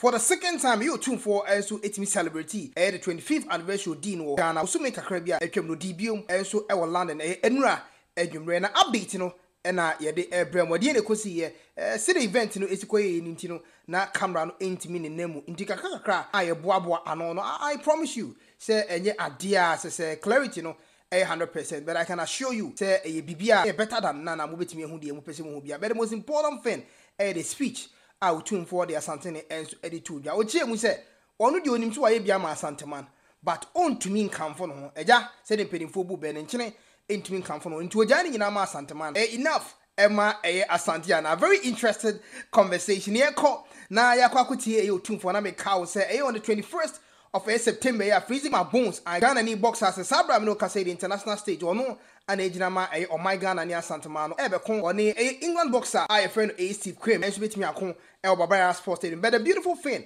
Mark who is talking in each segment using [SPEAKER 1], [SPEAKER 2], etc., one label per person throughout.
[SPEAKER 1] For the second time, you Otumfuo also etimi celebrate the 25th anniversary Dino Ghana. Also make a crabia no DBM also our London enra edwumre na update no na ye de ebrem wode ne kosi ye see the event no esikoye nti no na camera no entimi ne nemu nti kakakra aye boaboa ano no. I promise you say enye adea say clarity no 100%, but I can assure you say bibia better than nana mo betimi hu de mo pese mo bia. But the most important thing the speech Otumfuo the Asantehene and editor. Oche mu say onu de onim so aye bia ma Asanteman, but on to mean come for no eja say the pedinfo bu be ne nchene entumi come for no nti oja ni nyina ma Asanteman. Enough Emma Asantehene. A very interested conversation here ko na yakwa kotie Otumfuo na me ka say on the 21st of September, yeah, freezing my bones. I Ghana ni boxers as Sabra no kase the international stage or no and ejinama oh my Ghana ni Asanteman ebe kon or ni England boxer I friend Steve Cream and bit me akon el Babaya Sports Stadium. But the beautiful thing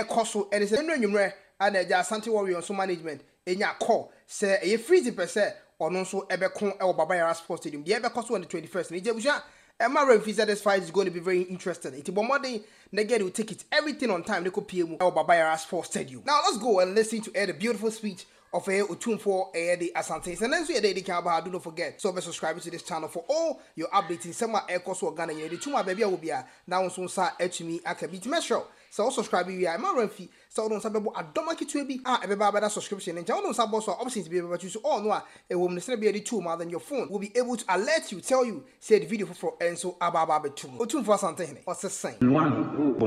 [SPEAKER 1] koso and it's enwumre and the Asante Warriors so management enya call say e freezing per se or no so ebe kon el Babaya Sports Stadium. The ebe koso on the 21st. Ni jebuja my revisit this fight is going to be very interesting. It's bomarding they get will take it everything on time. They could PM our Babaya Sports Stadium. Now let's go and listen to the beautiful speech of Otumfuo the Asantes. And then we the can do not forget. So be subscribing to this channel for all your updates in summer air course or Ghana. The two my baby will be now on sa me I can beat metro. So subscribe we are my fee. So don't sabe a domaki to be everybody subscription and don't sabe also options to be able to choose all no a woman is be the two more than your phone will be able to alert you, tell you, say the video for and so ababa two. Otumfuo Asantehene. What's the same?
[SPEAKER 2] One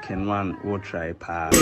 [SPEAKER 2] K1ng will try pass.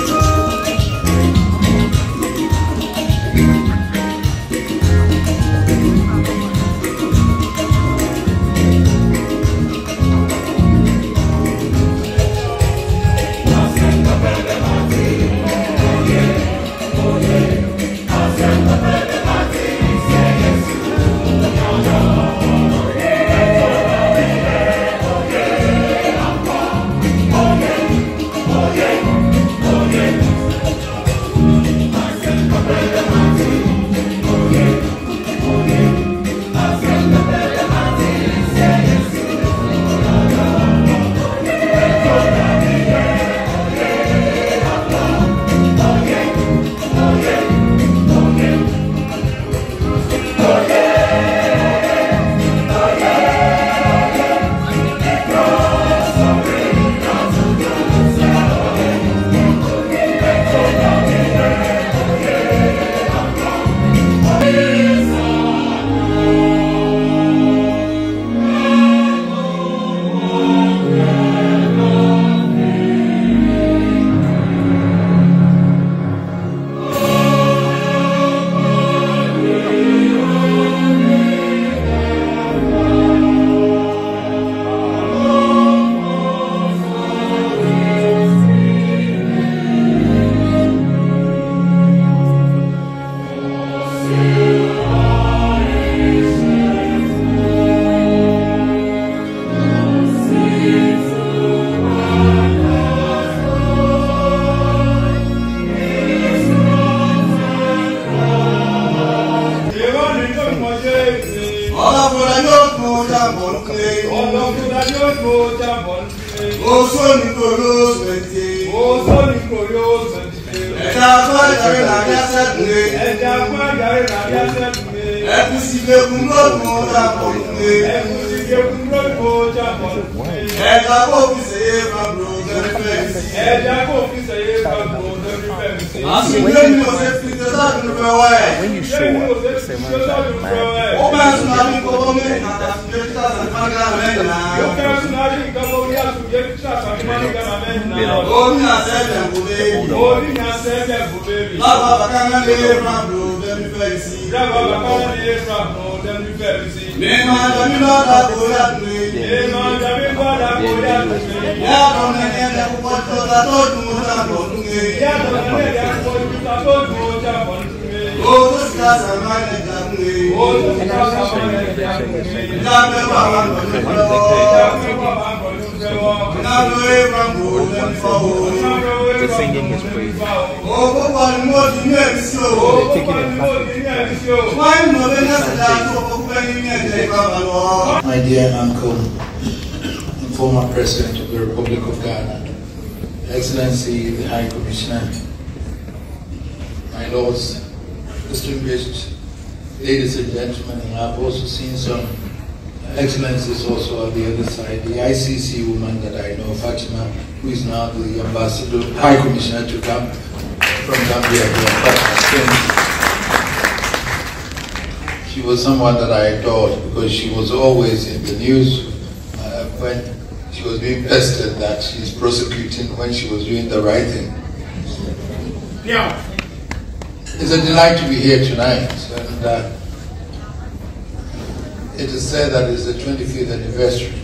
[SPEAKER 2] When you show up, say the singing is praise.
[SPEAKER 3] My dear uncle, former president of the Republic of Ghana,
[SPEAKER 4] Excellency, the High Commissioner, my lords, distinguished ladies and gentlemen, and I've also seen some excellencies also on the other side. The ICC woman that I know, Fatima, who is now the ambassador, High Commissioner to come from Gambia here. She was someone that I adored because she was always in the news when she was being pestered that she's prosecuting when she was doing the right thing. Yeah. It's a delight to be here tonight, and it is said that it's the 25th anniversary.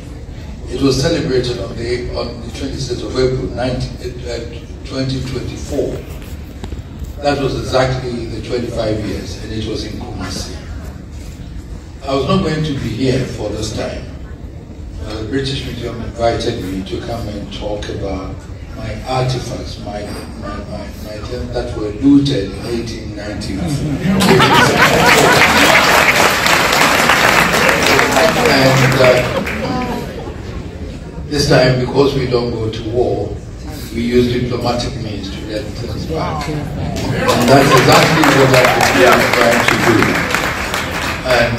[SPEAKER 4] It was celebrated on the 26th of April 2024. That was exactly the 25 years, and it was in Kumasi. I was not going to be here for this time. The British Museum invited me to come and talk about my artifacts, my things that were looted in 1894. And this time, because we don't go to war, we use diplomatic means to get things back. And that's exactly what I'm trying to do. And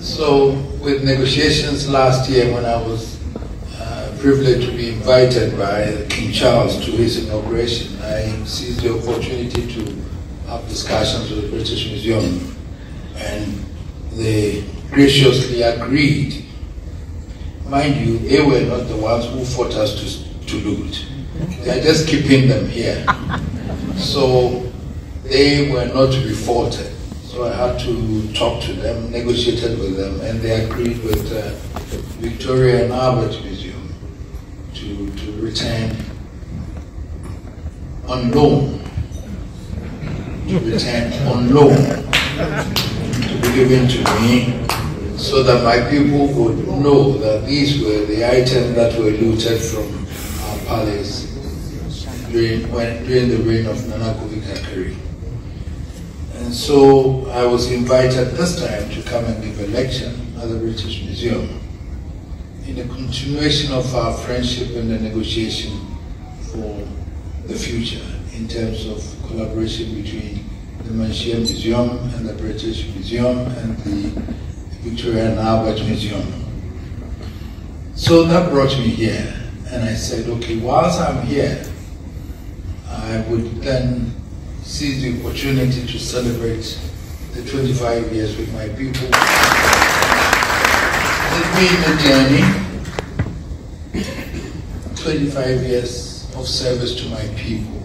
[SPEAKER 4] so, with negotiations last year, when I was privileged to be invited by King Charles to his inauguration, I seized the opportunity to have discussions with the British Museum, and they graciously agreed. Mind you, they were not the ones who fought us to loot. They are just keeping them here. So they were not to be faulted. So I had to talk to them, negotiated with them, and they agreed with Victoria and Albert Museum to return on loan. To be given to me, so that my people would know that these were the items that were looted from our palace during the reign of Nana Kakari. And so I was invited this time to come and give a lecture at the British Museum in the continuation of our friendship and the negotiation for the future in terms of collaboration between the Malaysian Museum and the British Museum and the Victoria and Albert Museum. So that brought me here, and I said, okay, whilst I'm here, I would then seize the opportunity to celebrate the 25 years with my people. It's been a journey, 25 years of service to my people.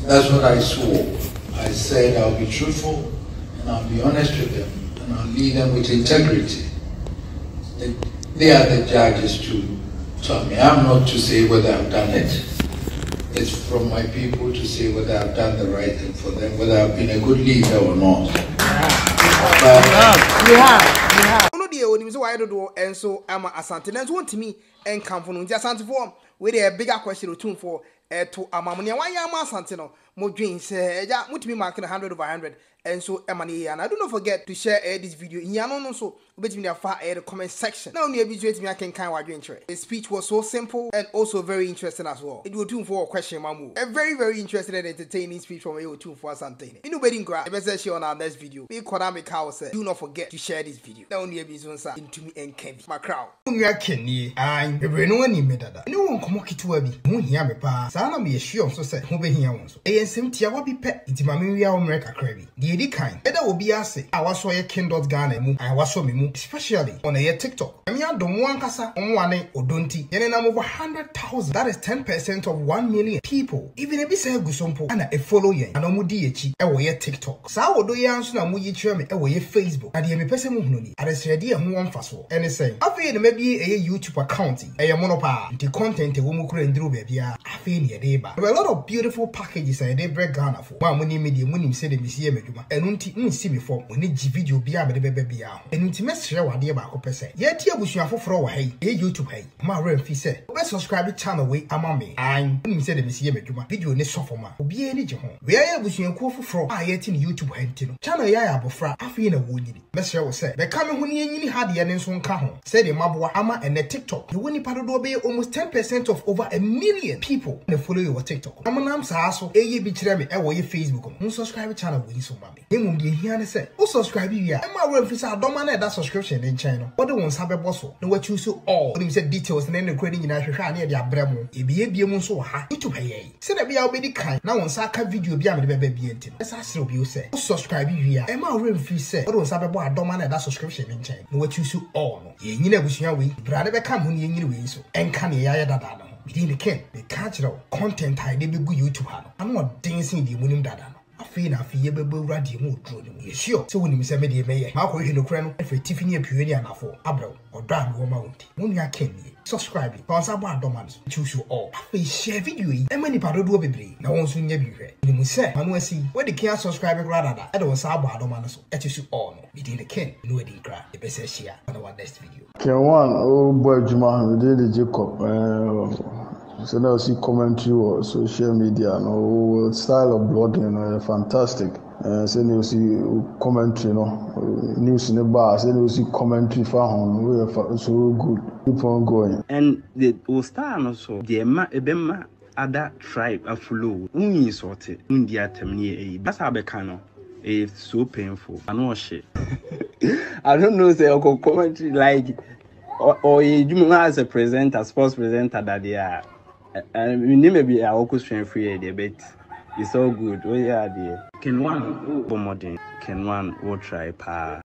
[SPEAKER 4] That's what I swore. I said I'll be truthful and I'll be honest with them and I'll lead them with integrity. They are the judges to tell me. I'm not to say whether I've done it. It's from my people to say whether I've done the right thing for them, whether I've been a good leader or not.
[SPEAKER 1] You have. No dear, when you say I don't do, and so I'm Asanteman. Want to me and come from Asantehene with a bigger question Otumfuo to Amamonia. Why am Asantehene? More dreams, yeah, put me marking 100 over 100. And so, Emily, and I do not forget to share this video in Yanon so between the far the comment section. Now, near visual me, I can kind of interest. The speech was so simple and also very interesting as well. It will tune for a question, Mamu. A very, very interesting and entertaining speech from Otumfuo Asantehene. In the wedding graph, the best share on our next video. We Kodame Cow said, do not forget to share this video. Now, near visual into me and Kevin, my crowd. Kenny, I'm the Renoni Medada. No one come to Webby, who hear me pass. I am sure so said, who be here also. ASM Tiawabi pet, it's Mamia America Crabby. The kind. Either will be asked, I was so a K1ng Ghana, I was so me, especially on a TikTok. I mean, don't want Kasa on one or don't and then I'm over 100,000. That is 10% of 1 million people. Even if it's a Gusompo and a following, and I'm DH, away TikTok. So, do you answer a movie me away Facebook? I am a person moving. I just idea who one fast for. And say, I feel maybe a YouTube account, a monopa, the content a woman couldn't do, baby. I feel yedeba. There were a lot of beautiful packages I did break Ghana for. One money media money said the Messiah Meduma. And unti see me for when it video be a baby. And intimate share what dear Baco Pesse. Yet here we should have for hey, YouTube hey. My rent fee said, best subscribe to channel way amame. I'm said the Messiah Meduma video in the sophomore. Be any home. Where we should go for I yet in YouTube hentino. Channel ya bofra afi na woni. Messia was said, but coming when you had the Anson Cajon. Said the Mabwa Ama and the TikTok. The winning part of the almost 10% of over 1 million people that follow your TikTok. I'm an so a be chirami away Facebook. Who subscribe channel with so mommy. They won't be here and say, who subscribe you? I'm a real officer. Don't man that subscription in China. But the ones have a boss. No what you so all. When you said details and then the credit in Africa near the Abramo. It be a monso ha. You to pay. Say that be our baby kind. Now on Saka video be a baby entin. Let's ask you say. Who subscribe you here? I'm a real officer. But the ones have a boy. Don't man that subscription in China. No what you so all. You never wish your way. Brother become when you way so. And can you that? Within the Ken, the cultural content I did be YouTube. I'm not dancing the winning dada. I feel I feel a radio mood drone. Sure. So when you say media may, Marco in the crown, if a Tiffany appearing and for Abro or Dad or Mount. When you can subscribe, because about domans, choose you all. I feel share video, and many part do be. Now once we never hear. You must say, I want to see where the can't subscribe rather. I don't say about domans, that you all know. Within the Ken, no way cry. The best share on our next video.
[SPEAKER 5] K1ng, oh boy, Juma, we did the Jacob. So now see commentary or social media, no style of blogging, fantastic. So you see commentary, news in the bar. So you see commentary for home. We are so good. Keep on going.
[SPEAKER 2] And the Ostar also the Ebema other tribe a flow. Uni sorted India terminate. That's how becano. It's so painful. I know shit. I don't know say I'll commentary like or you as a presenter, sports presenter that they are. And we need maybe a local strength free idea, but it's all good. Oh yeah, dear. K1ng Ghana will try pa.